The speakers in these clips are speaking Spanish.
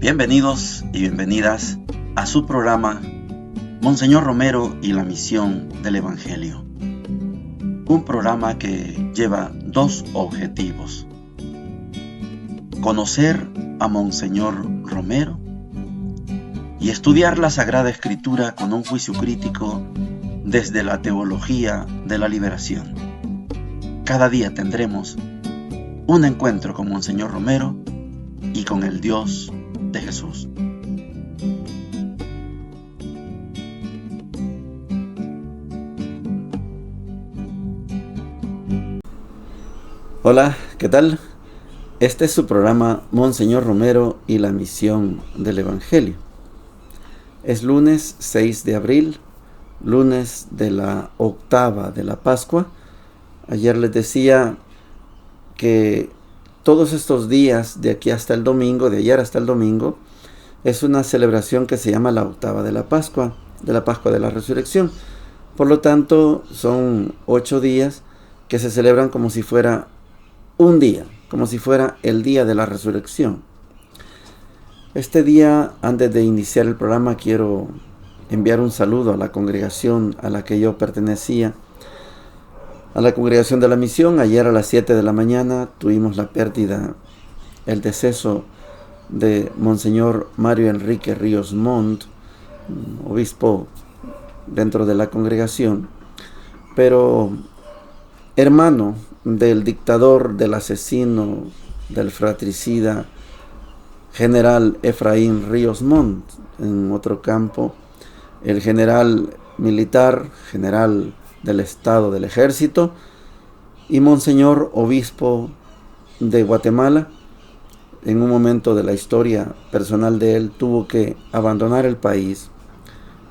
Bienvenidos y bienvenidas a su programa Monseñor Romero y la misión del Evangelio. Un programa que lleva dos objetivos: conocer a Monseñor Romero y estudiar la Sagrada Escritura con un juicio crítico desde la teología de la liberación. Cada día tendremos un encuentro con Monseñor Romero y con el Dios de Jesús. Hola, ¿qué tal? Este es su programa Monseñor Romero y la misión del Evangelio. Es lunes 6 de abril, lunes de la octava de la Pascua. Ayer les decía que todos estos días, de aquí hasta el domingo, de ayer hasta el domingo, es una celebración que se llama la octava de la Pascua de la Resurrección. Por lo tanto, son 8 días que se celebran como si fuera un día, como si fuera el día de la Resurrección. Este día, antes de iniciar el programa, quiero enviar un saludo a la congregación a la que yo pertenecía, a la congregación de la misión. Ayer a las 7 de la mañana tuvimos la pérdida, el deceso de Monseñor Mario Enrique Ríos Montt, obispo dentro de la congregación, pero hermano del dictador, del asesino, del fratricida general Efraín Ríos Montt. En otro campo, el general militar, general del Estado del Ejército, y Monseñor obispo de Guatemala. En un momento de la historia personal de él, tuvo que abandonar el país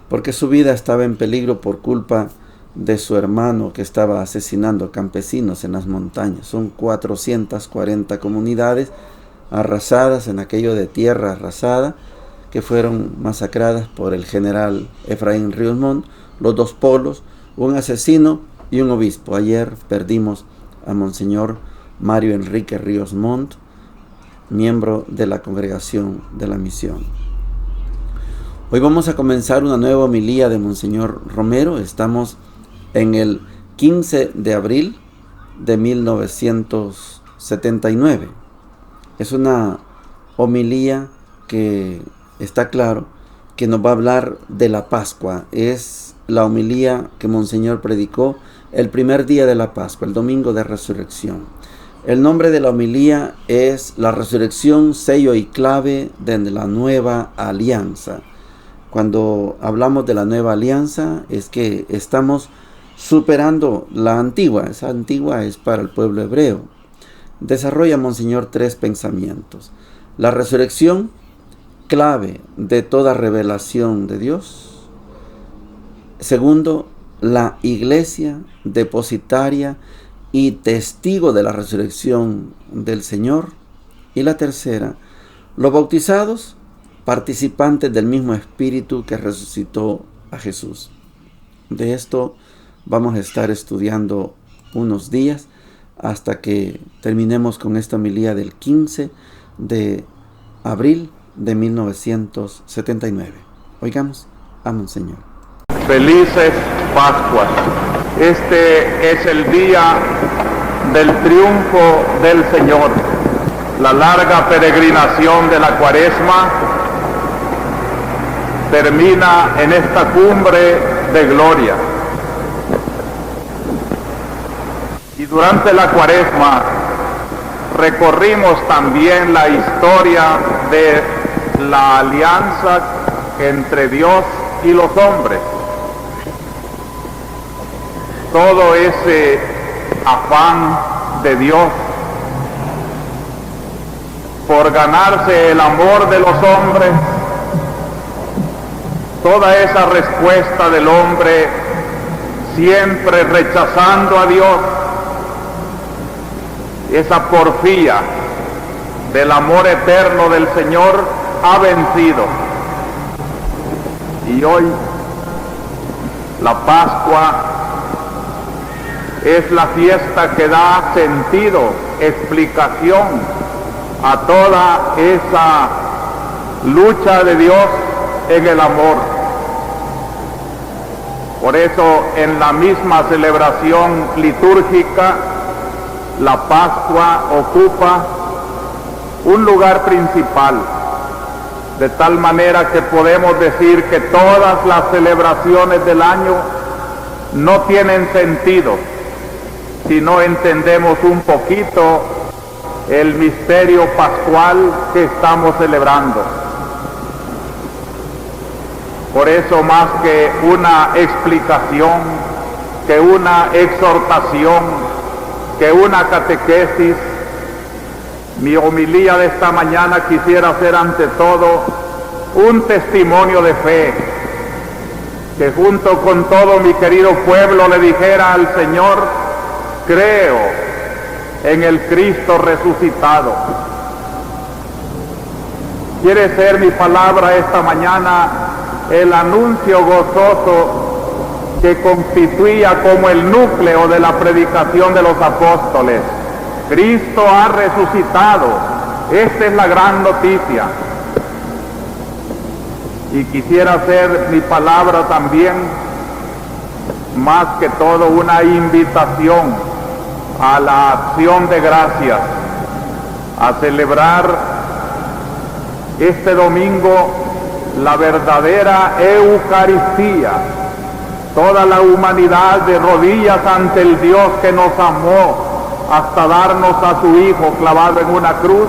porque su vida estaba en peligro por culpa de su hermano que estaba asesinando campesinos en las montañas. Son 440 comunidades arrasadas, en aquello de tierra arrasada, que fueron masacradas por el general Efraín Ríos Montt, los dos polos, un asesino y un obispo. Ayer perdimos a Monseñor Mario Enrique Ríos Montt, miembro de la congregación de la misión. Hoy vamos a comenzar una nueva homilía de Monseñor Romero. Estamos en el 15 de abril de 1979. Es una homilía que está claro que nos va a hablar de la Pascua. Es la homilía que Monseñor predicó el primer día de la Pascua, el domingo de Resurrección. El nombre de la homilía es La Resurrección, sello y clave de la nueva alianza. Cuando hablamos de la nueva alianza, es que estamos superando la antigua. Esa antigua es para el pueblo hebreo. Desarrolla Monseñor 3 pensamientos. La resurrección, clave de toda revelación de Dios. Segundo, la iglesia, depositaria y testigo de la resurrección del Señor. Y la tercera, los bautizados, participantes del mismo Espíritu que resucitó a Jesús. De esto vamos a estar estudiando unos días hasta que terminemos con esta homilía del 15 de abril de 1979. Oigamos a Monseñor. Felices Pascuas. Este es el día del triunfo del Señor. La larga peregrinación de la Cuaresma termina en esta cumbre de gloria. Y durante la Cuaresma recorrimos también la historia de la alianza entre Dios y los hombres. Todo ese afán de Dios por ganarse el amor de los hombres, toda esa respuesta del hombre siempre rechazando a Dios, esa porfía del amor eterno del Señor ha vencido. Y hoy la Pascua es la fiesta que da sentido, explicación a toda esa lucha de Dios en el amor. Por eso en la misma celebración litúrgica, la Pascua ocupa un lugar principal, de tal manera que podemos decir que todas las celebraciones del año no tienen sentido si no entendemos un poquito el misterio pascual que estamos celebrando. Por eso, más que una explicación, que una exhortación, que una catequesis, mi homilía de esta mañana quisiera ser ante todo un testimonio de fe, que junto con todo mi querido pueblo le dijera al Señor: creo en el Cristo resucitado. Quiere ser mi palabra esta mañana el anuncio gozoso que constituía como el núcleo de la predicación de los apóstoles. Cristo ha resucitado. Esta es la gran noticia. Y quisiera hacer mi palabra también, más que todo, una invitación a la acción de gracias, a celebrar este domingo la verdadera Eucaristía. Toda la humanidad de rodillas ante el Dios que nos amó hasta darnos a su Hijo clavado en una cruz,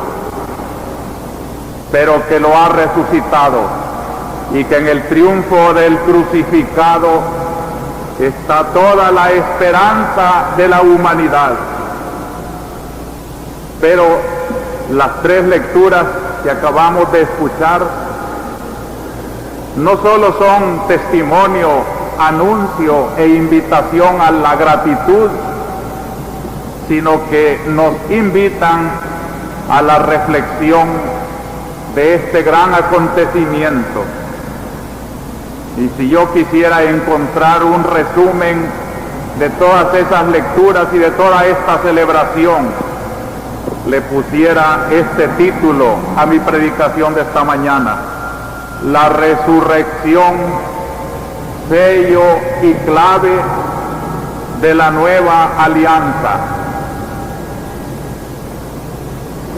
pero que lo ha resucitado, y que en el triunfo del crucificado está toda la esperanza de la humanidad. Pero las tres lecturas que acabamos de escuchar no solo son testimonio, anuncio e invitación a la gratitud, sino que nos invitan a la reflexión de este gran acontecimiento. Y si yo quisiera encontrar un resumen de todas esas lecturas y de toda esta celebración, le pusiera este título a mi predicación de esta mañana: la resurrección, sello y clave de la nueva alianza.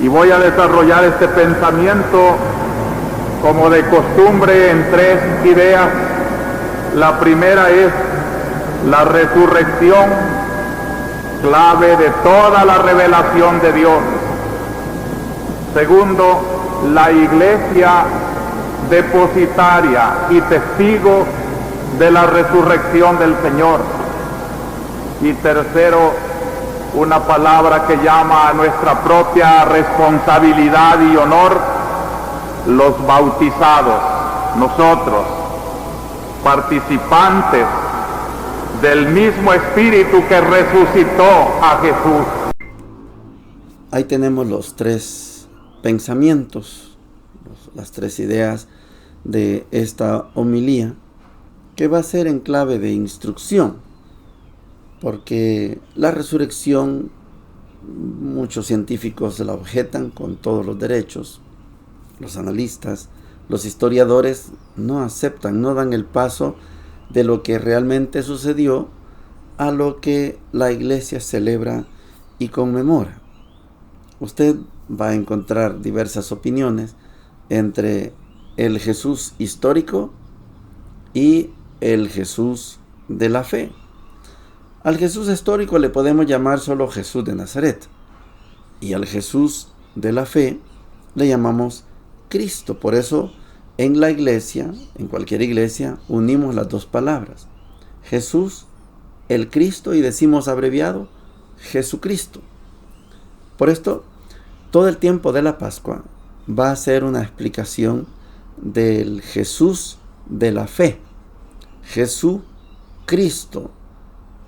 Y voy a desarrollar este pensamiento, como de costumbre, en tres ideas. La primera es la resurrección, clave de toda la revelación de Dios. Segundo, la iglesia, depositaria y testigo de la resurrección del Señor. Y tercero, una palabra que llama a nuestra propia responsabilidad y honor: los bautizados, nosotros, participantes del mismo Espíritu que resucitó a Jesús. Ahí tenemos los tres pensamientos, las tres ideas de esta homilía, que va a ser en clave de instrucción, porque la resurrección, muchos científicos la objetan con todos los derechos. Los analistas, los historiadores no aceptan, no dan el paso de lo que realmente sucedió a lo que la iglesia celebra y conmemora. Usted va a encontrar diversas opiniones entre el Jesús histórico y el Jesús de la fe. Al Jesús histórico le podemos llamar solo Jesús de Nazaret, y al Jesús de la fe le llamamos Cristo. Por eso en la iglesia, en cualquier iglesia, unimos las dos palabras: Jesús, el Cristo, y decimos abreviado Jesucristo. Por esto, todo el tiempo de la Pascua va a ser una explicación del Jesús de la fe. Jesús Cristo,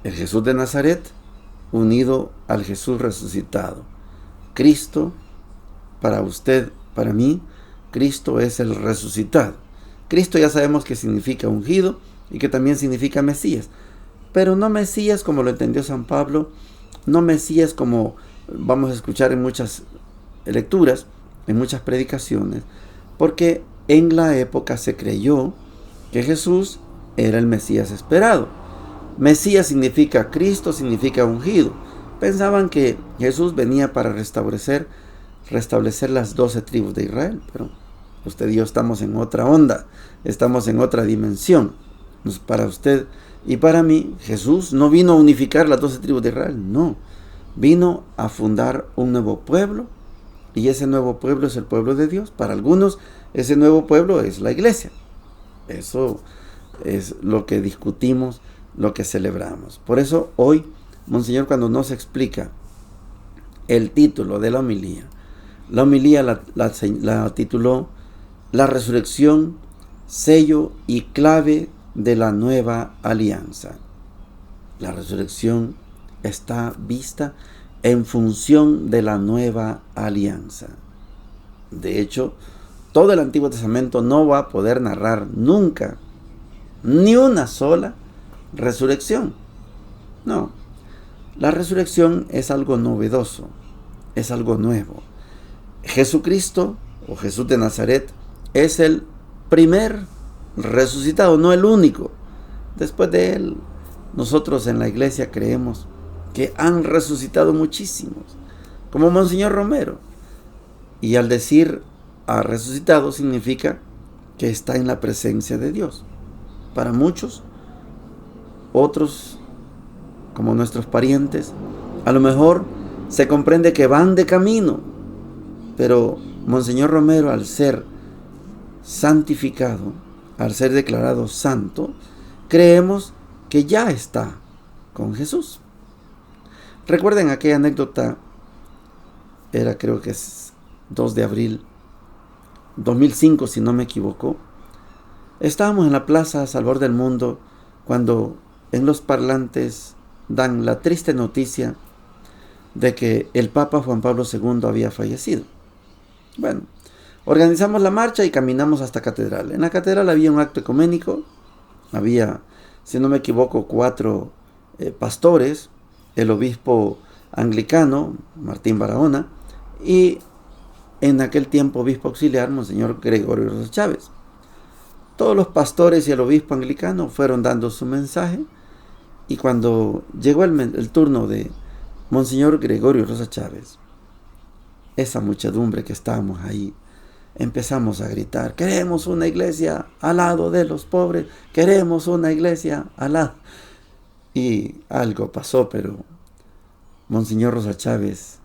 el Jesús de Nazaret, unido al Jesús resucitado. Cristo, para usted, para mí, Cristo es el resucitado. Cristo ya sabemos que significa ungido y que también significa Mesías, pero no Mesías como lo entendió San Pablo, no Mesías como vamos a escuchar en muchas lecturas, en muchas predicaciones, porque en la época se creyó que Jesús era el Mesías esperado. Mesías significa Cristo, significa ungido. Pensaban que Jesús venía para restablecer las 12 tribus de Israel, pero usted y yo estamos en otra onda, estamos en otra dimensión. Para usted y para mí, Jesús no vino a unificar las 12 tribus de Israel, no. Vino a fundar un nuevo pueblo, y ese nuevo pueblo es el pueblo de Dios. Para algunos, ese nuevo pueblo es la iglesia. Eso es lo que discutimos, lo que celebramos. Por eso hoy, Monseñor, cuando nos explica el título de la homilía la tituló La resurrección, sello y clave de la nueva alianza. La resurrección está vista en función de la nueva alianza. De hecho, todo el Antiguo Testamento no va a poder narrar nunca ni una sola resurrección. No, la resurrección es algo novedoso, es algo nuevo. Jesucristo, o Jesús de Nazaret, es el primer resucitado, no el único. Después de él, nosotros en la iglesia creemos que han resucitado muchísimos, como Monseñor Romero. Y al decir ha resucitado significa que está en la presencia de Dios. Para muchos, otros, como nuestros parientes, a lo mejor se comprende que van de camino, pero Monseñor Romero, al ser santificado, al ser declarado santo, creemos que ya está con Jesús. Recuerden aquella anécdota, creo que es 2 de abril 2005, si no me equivoco. Estábamos en la Plaza Salvador del Mundo cuando en los parlantes dan la triste noticia de que el Papa Juan Pablo II había fallecido. Bueno, organizamos la marcha y caminamos hasta Catedral. En la Catedral había un acto ecuménico, había, si no me equivoco, 4 pastores, el obispo anglicano, Martín Barahona, y en aquel tiempo obispo auxiliar, Monseñor Gregorio Rosa Chávez. Todos los pastores y el obispo anglicano fueron dando su mensaje, y cuando llegó el turno de Monseñor Gregorio Rosa Chávez, esa muchedumbre que estábamos ahí, empezamos a gritar: queremos una iglesia al lado de los pobres, queremos una iglesia al lado. Y algo pasó, pero Monseñor Rosa Chávez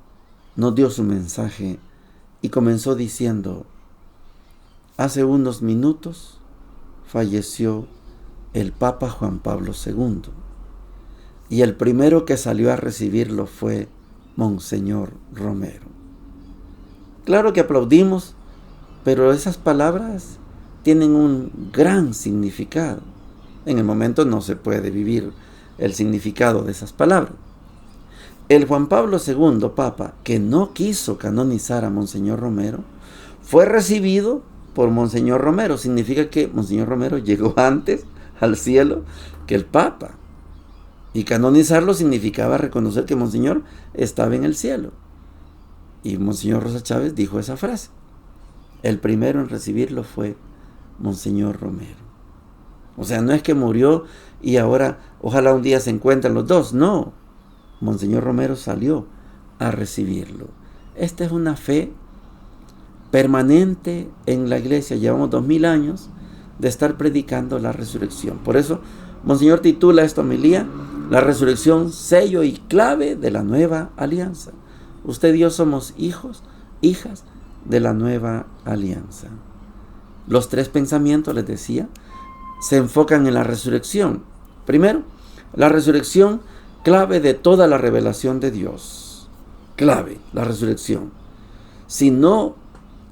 nos dio su mensaje y comenzó diciendo: hace unos minutos falleció el Papa Juan Pablo II, y el primero que salió a recibirlo fue Monseñor Romero. Claro que aplaudimos, pero esas palabras tienen un gran significado. En el momento no se puede vivir el significado de esas palabras. El Juan Pablo II, Papa, que no quiso canonizar a Monseñor Romero, fue recibido por Monseñor Romero. Significa que Monseñor Romero llegó antes al cielo que el Papa. Y canonizarlo significaba reconocer que Monseñor estaba en el cielo. Y Monseñor Rosa Chávez dijo esa frase. El primero en recibirlo fue Monseñor Romero. O sea, no es que murió y ahora ojalá un día se encuentren los dos. No, Monseñor Romero salió a recibirlo. Esta es una fe permanente en la iglesia. Llevamos 2000 años de estar predicando la resurrección. Por eso Monseñor titula esta homilía: La resurrección, sello y clave de la nueva alianza. Usted y yo somos hijos, hijas de la nueva alianza. Los 3 pensamientos, les decía, se enfocan en la resurrección. Primero, la resurrección, clave de toda la revelación de Dios. Clave, la resurrección. Si no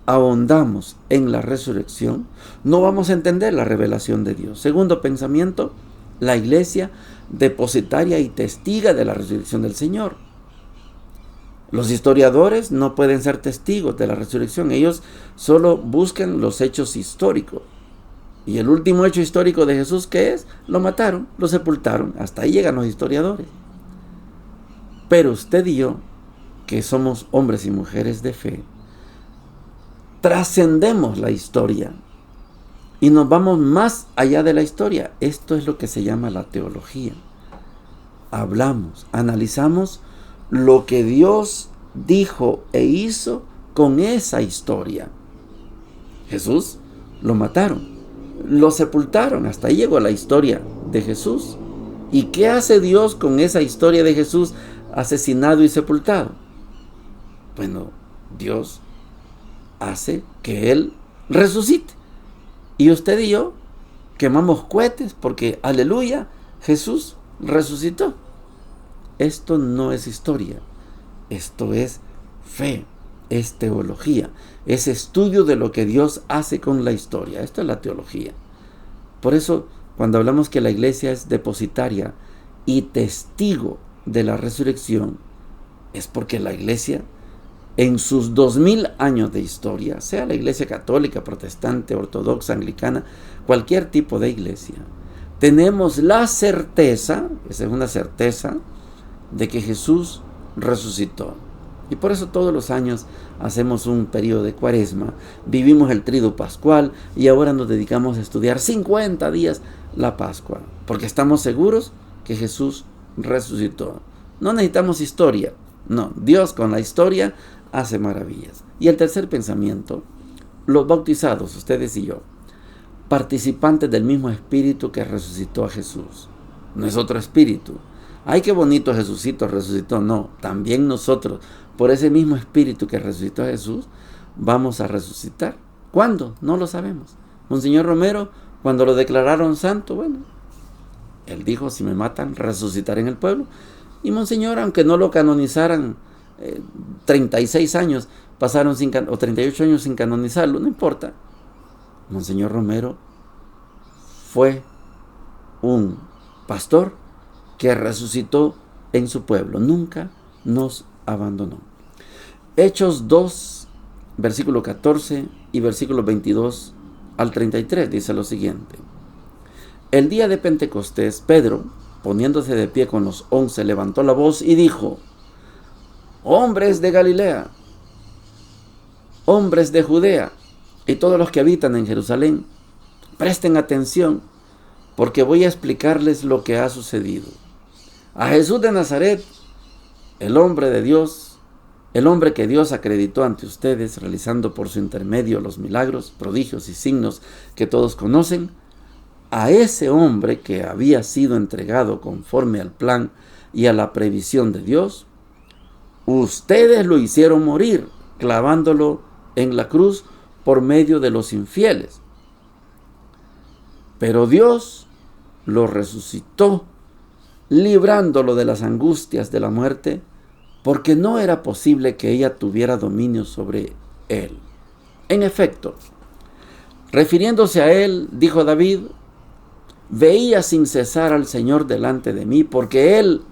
ahondamos en la resurrección, no vamos a entender la revelación de Dios. Segundo pensamiento, la iglesia, depositaria y testiga de la resurrección del Señor. Los historiadores no pueden ser testigos de la resurrección. Ellos solo buscan los hechos históricos. Y el último hecho histórico de Jesús, ¿qué es? Lo mataron, lo sepultaron. Hasta ahí llegan los historiadores. Pero usted y yo, que somos hombres y mujeres de fe, trascendemos la historia y nos vamos más allá de la historia. Esto es lo que se llama la teología. Hablamos, analizamos lo que Dios dijo e hizo con esa historia. Jesús lo mataron, lo sepultaron, hasta ahí llegó la historia de Jesús. ¿Y qué hace Dios con esa historia de Jesús asesinado y sepultado? Bueno, Dios hace que Él resucite. Y usted y yo quemamos cohetes porque, aleluya, Jesús resucitó. Esto no es historia, esto es fe, es teología, es estudio de lo que Dios hace con la historia. Esto es la teología. Por eso, cuando hablamos que la iglesia es depositaria y testigo de la resurrección, es porque la iglesia, en sus 2000 años de historia, sea la iglesia católica, protestante, ortodoxa, anglicana, cualquier tipo de iglesia, tenemos la certeza, esa es una certeza, de que Jesús resucitó. Y por eso todos los años hacemos un periodo de cuaresma, vivimos el triduo pascual y ahora nos dedicamos a estudiar 50 días la Pascua, porque estamos seguros que Jesús resucitó. No necesitamos historia, no, Dios con la historia hace maravillas. Y el tercer pensamiento, los bautizados, ustedes y yo, participantes del mismo espíritu que resucitó a Jesús. No es otro espíritu. Ay, qué bonito Jesucito resucitó. No, también nosotros, por ese mismo espíritu que resucitó a Jesús, vamos a resucitar. ¿Cuándo? No lo sabemos. Monseñor Romero, cuando lo declararon santo, bueno, él dijo, si me matan, resucitaré en el pueblo. Y Monseñor, aunque no lo canonizaran, 36 años pasaron o 38 años sin canonizarlo, no importa. Monseñor Romero fue un pastor que resucitó en su pueblo, nunca nos abandonó. Hechos 2, versículo 14 y versículo 22 al 33 dice lo siguiente: el día de Pentecostés, Pedro, poniéndose de pie con los 11, levantó la voz y dijo: hombres de Galilea, hombres de Judea y todos los que habitan en Jerusalén, presten atención, porque voy a explicarles lo que ha sucedido. A Jesús de Nazaret, el hombre de Dios, el hombre que Dios acreditó ante ustedes, realizando por su intermedio los milagros, prodigios y signos que todos conocen, a ese hombre que había sido entregado conforme al plan y a la previsión de Dios, ustedes lo hicieron morir, clavándolo en la cruz por medio de los infieles. Pero Dios lo resucitó, librándolo de las angustias de la muerte, porque no era posible que ella tuviera dominio sobre él. En efecto, refiriéndose a él, dijo David: veía sin cesar al Señor delante de mí, porque él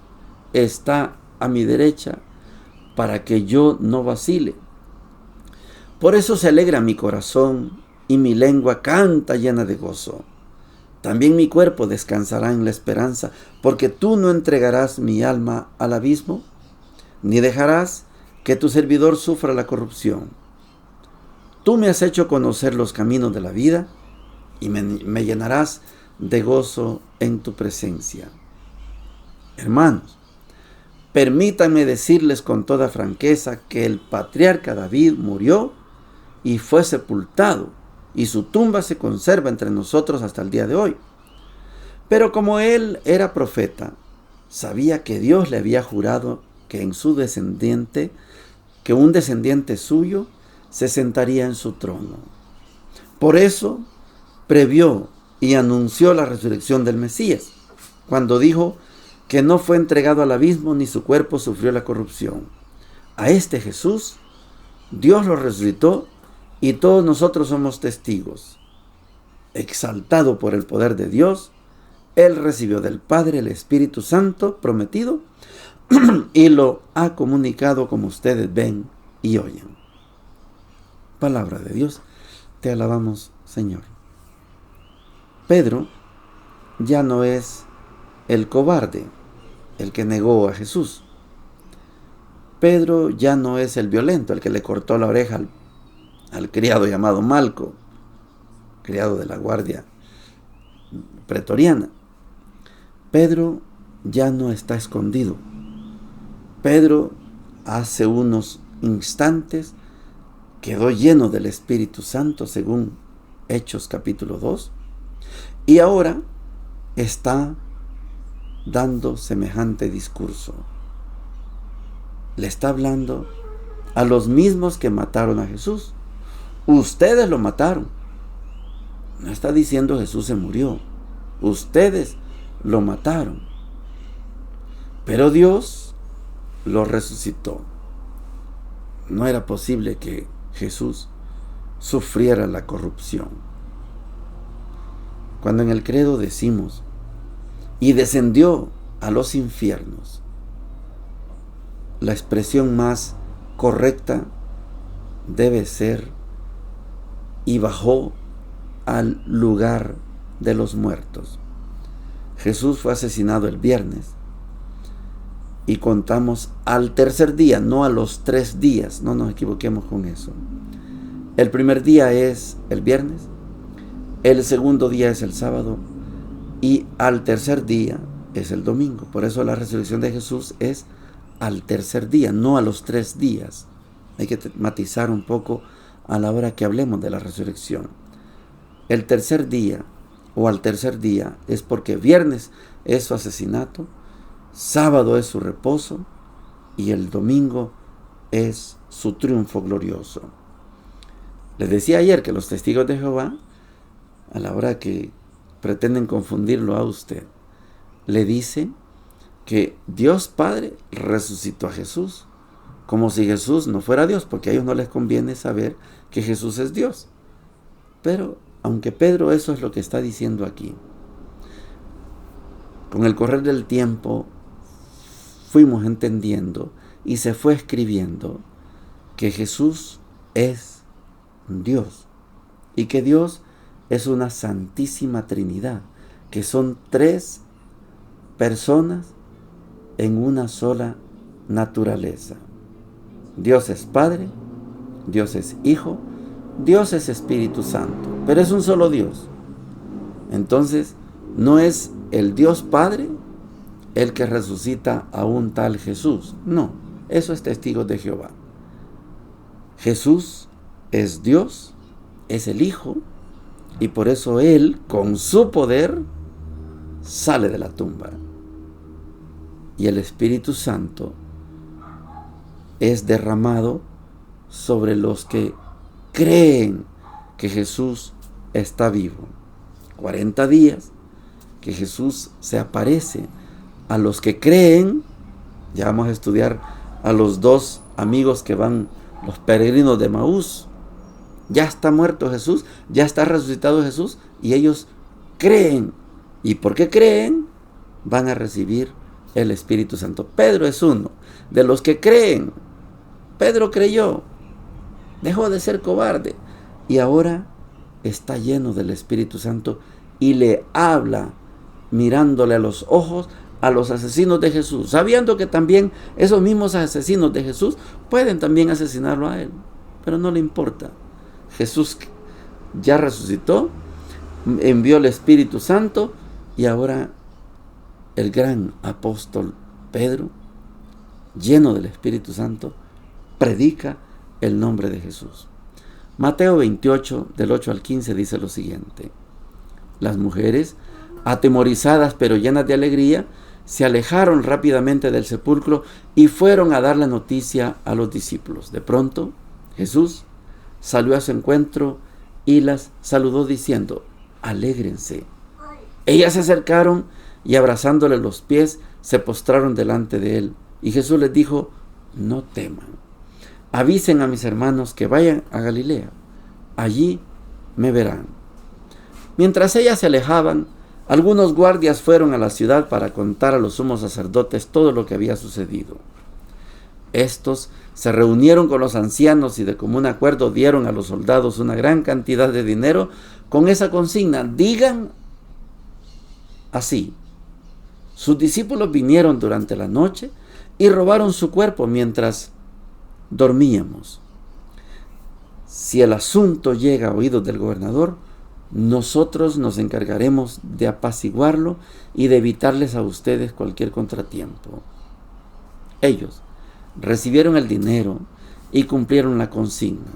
está a mi derecha, para que yo no vacile. Por eso se alegra mi corazón, y mi lengua canta llena de gozo. También mi cuerpo descansará en la esperanza, porque tú no entregarás mi alma al abismo, ni dejarás que tu servidor sufra la corrupción. Tú me has hecho conocer los caminos de la vida, y me llenarás de gozo en tu presencia. Hermanos, permítanme decirles con toda franqueza que el patriarca David murió y fue sepultado, y su tumba se conserva entre nosotros hasta el día de hoy. Pero como él era profeta, sabía que Dios le había jurado que en su descendiente, que un descendiente suyo se sentaría en su trono. Por eso previó y anunció la resurrección del Mesías, cuando dijo que no fue entregado al abismo ni su cuerpo sufrió la corrupción. A este Jesús, Dios lo resucitó y todos nosotros somos testigos. Exaltado por el poder de Dios, Él recibió del Padre el Espíritu Santo prometido y lo ha comunicado como ustedes ven y oyen. Palabra de Dios, te alabamos, Señor. Pedro ya no es el cobarde, el que negó a Jesús. Pedro ya no es el violento, el que le cortó la oreja al criado llamado Malco, criado de la guardia pretoriana. Pedro ya no está escondido. Pedro hace unos instantes quedó lleno del Espíritu Santo, según Hechos capítulo 2, y ahora está dando semejante discurso. Le está hablando a los mismos que mataron a Jesús. Ustedes lo mataron. No está diciendo Jesús se murió. Ustedes lo mataron. Pero Dios lo resucitó. No era posible que Jesús sufriera la corrupción. Cuando en el credo decimos, y descendió a los infiernos, la expresión más correcta debe ser, y bajó al lugar de los muertos. Jesús fue asesinado el viernes y contamos al tercer día, no a los 3 días, no nos equivoquemos con eso. El primer día es el viernes, el segundo día es el sábado y al tercer día es el domingo. Por eso la resurrección de Jesús es al tercer día, no a los 3 días. Hay que matizar un poco a la hora que hablemos de la resurrección. El tercer día o al tercer día es porque viernes es su asesinato, sábado es su reposo y el domingo es su triunfo glorioso. Les decía ayer que los testigos de Jehová, a la hora que pretenden confundirlo a usted, le dicen que Dios Padre resucitó a Jesús, como si Jesús no fuera Dios, porque a ellos no les conviene saber que Jesús es Dios. Pero, aunque Pedro eso es lo que está diciendo aquí, con el correr del tiempo fuimos entendiendo y se fue escribiendo que Jesús es Dios y que Dios es una santísima Trinidad, que son 3 personas en una sola naturaleza. Dios es Padre, Dios es Hijo, Dios es Espíritu Santo, pero es un solo Dios. Entonces, no es el Dios Padre el que resucita a un tal Jesús. No, eso es testigos de Jehová. Jesús es Dios, es el Hijo, y por eso Él, con su poder, sale de la tumba. Y el Espíritu Santo es derramado sobre los que creen que Jesús está vivo. 40 días que Jesús se aparece a los que creen. Ya vamos a estudiar a los 2 amigos que van, los peregrinos de Emaús. Ya está muerto Jesús, ya está resucitado Jesús, y ellos creen. ¿Y por qué creen? Van a recibir el Espíritu Santo. Pedro es uno de los que creen. Pedro creyó, dejó de ser cobarde y ahora está lleno del Espíritu Santo y le habla mirándole a los ojos a los asesinos de Jesús, sabiendo que también esos mismos asesinos de Jesús pueden también asesinarlo a él, pero no le importa. Jesús ya resucitó, envió el Espíritu Santo y ahora el gran apóstol Pedro, lleno del Espíritu Santo, predica el nombre de Jesús. Mateo 28, del 8 al 15, dice lo siguiente: las mujeres, atemorizadas pero llenas de alegría, se alejaron rápidamente del sepulcro y fueron a dar la noticia a los discípulos. De pronto, Jesús salió a su encuentro y las saludó diciendo: alégrense. Ellas se acercaron y abrazándole los pies, se postraron delante de él. Y Jesús les dijo: no teman. Avisen a mis hermanos que vayan a Galilea. Allí me verán. Mientras ellas se alejaban, algunos guardias fueron a la ciudad para contar a los sumos sacerdotes todo lo que había sucedido. Estos se reunieron con los ancianos y de común acuerdo dieron a los soldados una gran cantidad de dinero con esa consigna: digan así: sus discípulos vinieron durante la noche y robaron su cuerpo mientras dormíamos. Si el asunto llega a oídos del gobernador, nosotros nos encargaremos de apaciguarlo y de evitarles a ustedes cualquier contratiempo. Ellos recibieron el dinero y cumplieron la consigna.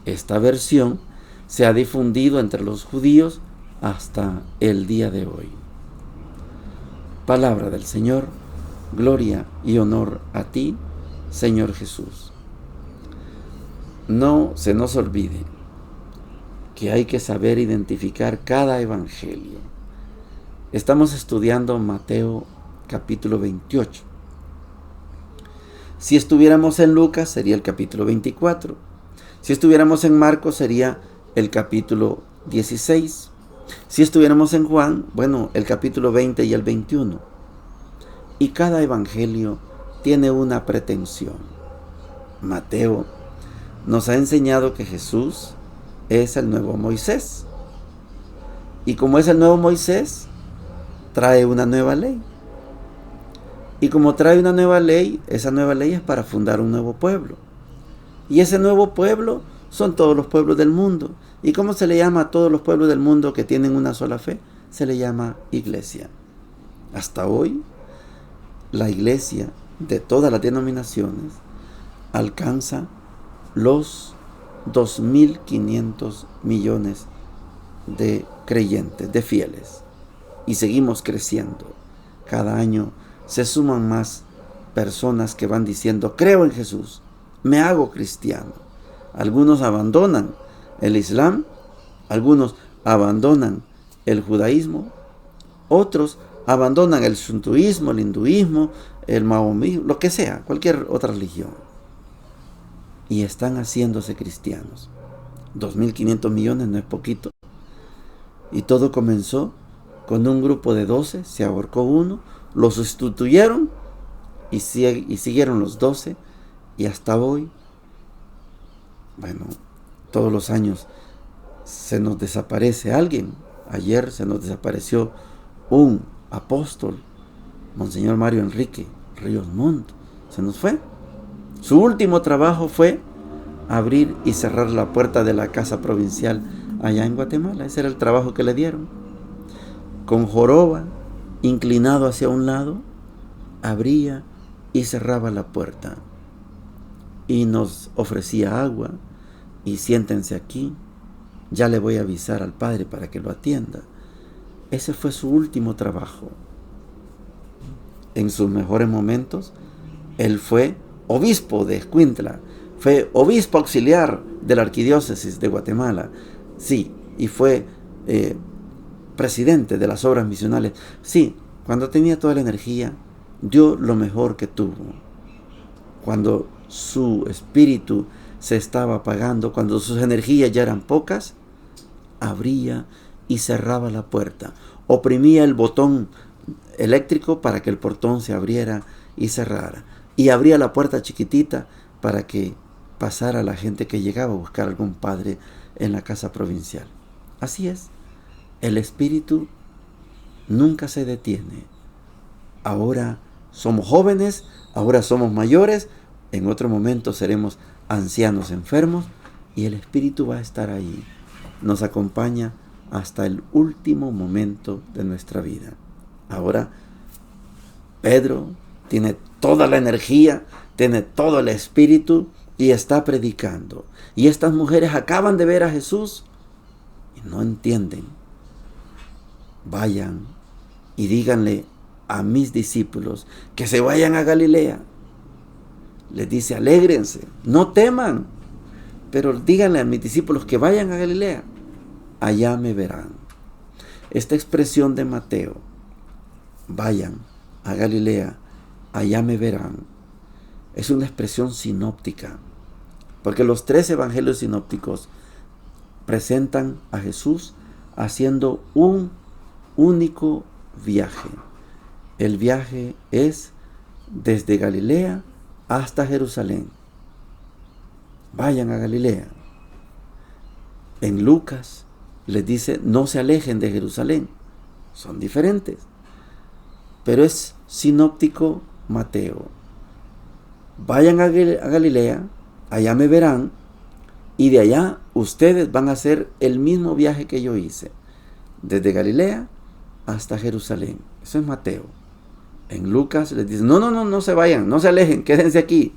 Esta versión se ha difundido entre los judíos hasta el día de hoy. Palabra del Señor, gloria y honor a ti, Señor Jesús. No se nos olvide que hay que saber identificar cada evangelio. Estamos estudiando Mateo capítulo 28. Si estuviéramos en Lucas sería el capítulo 24. Si estuviéramos en Marcos sería el capítulo 16. Si estuviéramos en Juan, el capítulo 20 y el 21. Y cada evangelio tiene una pretensión. Mateo nos ha enseñado que Jesús es el nuevo Moisés. Y como es el nuevo Moisés, trae una nueva ley. Y como trae una nueva ley, esa nueva ley es para fundar un nuevo pueblo. Y ese nuevo pueblo son todos los pueblos del mundo. ¿Y cómo se le llama a todos los pueblos del mundo que tienen una sola fe? Se le llama iglesia. Hasta hoy, la iglesia de todas las denominaciones alcanza los 2.500 millones de creyentes, de fieles. Y seguimos creciendo. Cada año se suman más personas que van diciendo, creo en Jesús, me hago cristiano. Algunos abandonan el Islam, algunos abandonan el judaísmo, otros abandonan el shintoísmo, el hinduismo, el maoísmo, lo que sea, cualquier otra religión. Y están haciéndose cristianos. 2.500 millones no es poquito. Y todo comenzó con un grupo de 12, se ahorcó uno, lo sustituyeron y siguieron los 12 y hasta hoy, todos los años se nos desaparece alguien. Ayer se nos desapareció un apóstol, Monseñor Mario Enrique Ríos Montt, se nos fue. Su último trabajo fue abrir y cerrar la puerta de la casa provincial allá en Guatemala. Ese era el trabajo que le dieron. Con joroba, inclinado hacia un lado, abría y cerraba la puerta. Y nos ofrecía agua. Y siéntense aquí. Ya le voy a avisar al padre para que lo atienda. Ese fue su último trabajo. En sus mejores momentos, él fue obispo de Escuintla. Fue obispo auxiliar de la arquidiócesis de Guatemala. Sí, y fue presidente de las obras misionales. Sí, cuando tenía toda la energía, dio lo mejor que tuvo. Cuando su espíritu se estaba apagando, cuando sus energías ya eran pocas, abría y cerraba la puerta. Oprimía el botón eléctrico para que el portón se abriera y cerrara. Y abría la puerta chiquitita para que pasara la gente que llegaba a buscar algún padre en la casa provincial. Así es. El espíritu nunca se detiene. Ahora somos jóvenes, ahora somos mayores, en otro momento seremos ancianos enfermos y el espíritu va a estar ahí. Nos acompaña hasta el último momento de nuestra vida. Ahora Pedro tiene toda la energía, tiene todo el espíritu y está predicando. Y estas mujeres acaban de ver a Jesús y no entienden. Vayan y díganle a mis discípulos que se vayan a Galilea. Les dice, alégrense, no teman, pero díganle a mis discípulos que vayan a Galilea. Allá me verán. Esta expresión de Mateo, vayan a Galilea, allá me verán, es una expresión sinóptica, porque los 3 evangelios sinópticos presentan a Jesús haciendo un único viaje. El viaje es desde Galilea hasta Jerusalén. Vayan a Galilea. En Lucas les dice, no se alejen de Jerusalén. Son diferentes. Pero es sinóptico Mateo. Vayan a Galilea, allá me verán, y de allá ustedes van a hacer el mismo viaje que yo hice, desde Galilea hasta Jerusalén. Eso es Mateo. En Lucas les dice, no se vayan, no se alejen, quédense aquí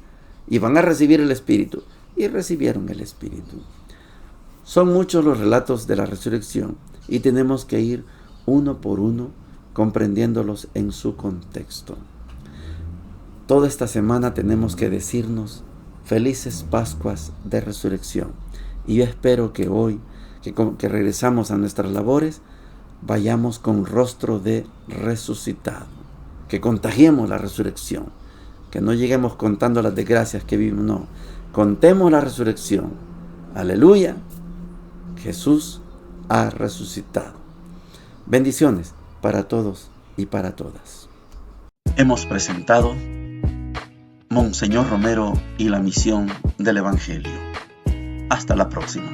y van a recibir el Espíritu. Y recibieron el Espíritu. Son muchos los relatos de la resurrección y tenemos que ir uno por uno comprendiéndolos en su contexto. Toda esta semana tenemos que decirnos felices Pascuas de Resurrección. Y yo espero que hoy, que regresamos a nuestras labores, vayamos con rostro de resucitado. Que contagiemos la resurrección. Que no lleguemos contando las desgracias que vivimos, no. Contemos la resurrección. Aleluya. Jesús ha resucitado. Bendiciones para todos y para todas. Hemos presentado Monseñor Romero y la misión del Evangelio. Hasta la próxima.